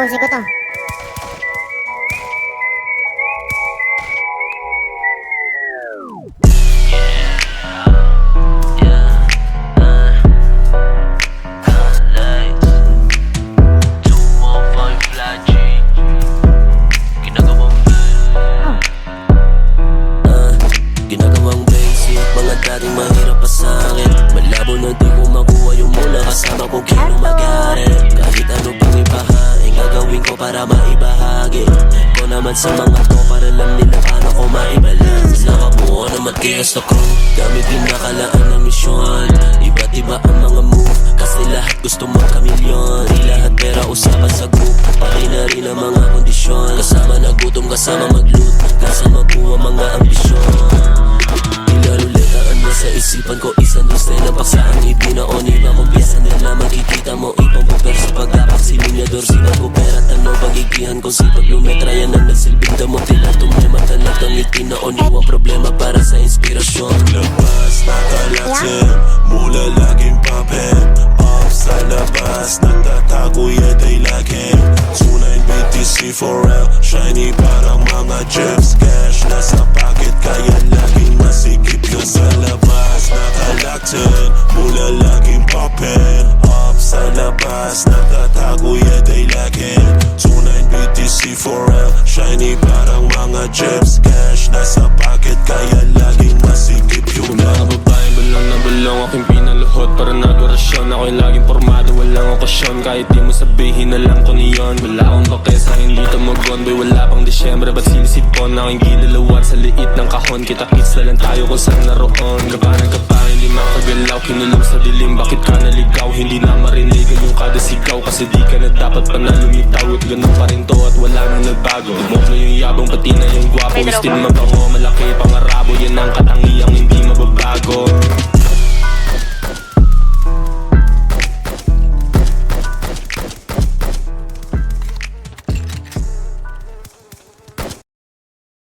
tapusin ko to. Ginagawang basic, mga dating mahirap pa sa'kin. Malabo na di ko makuha yung mula kasama kong kinumagarin. Kahit ano pang ibahain, gagawin ko para maibahagi ko naman sa mga to para alam nila paano ko maibalance. Nakabuo naman kaya sa crew, gamit din nakalaan ng misyon. Iba't iba ang mga move, kasi lahat gusto magkamilyon. Di lahat pera usapan sa group, pati na rin ang mga kondisyon. Kasama na gutom, kasama mag-loot, kasama buwa mga ambisyon. Nilaruletaan na sa isipan ko, isang dustay na paksaan. Ibinaon iba kong piyesa nila, makikita mo ipang puper sa pag-apak. Silinyador, sipag ko pera, tanong pagigihan ko sipag lumetra. Yan ang nagsilbing damo, tila tumema talagang itinaon. Iwang problema para sa inspirasyon. Labas, nakalaksin, mula laging papel. Off sa labas, nagtatago yet ay lagi. Tunay BTC for real, shiny parang mga gems. Cash nasa pocket, kaya laging masikip na sa labas. Nakalaksin, mula laging papel. Off sa labas, nagtatago yet ay lagi. Tunay BTC for real, shiny parang mga gems. Cash nasa pocket, kaya laging masikip yung mga babae balong na balong, aking pinaluhot para nag-orasyon. Ako'y laging formado, walang okasyon. Kahit di mo sabihin, alam ko niyon. Wala akong bake sa hindi tumugon. Boy, wala pang Disyembre, ba't sinisipon? Aking ginalawan sa liit ng kahon. Kita-kits na lang tayo kung saan naroon. Gabanan ka pa, hindi makagalaw. Kinulong sa dilim, bakit ka naligaw? Hindi na marinig ang iyong kada sigaw. Kasi di ka na dapat pa na lumitaw. At ganun pa rin to at wala nang nagbago. Dumoklo yung yabang, pati na yung gwapo. Istin mabango, malaki pangarabo. Yan ang katangiang hindi mababago.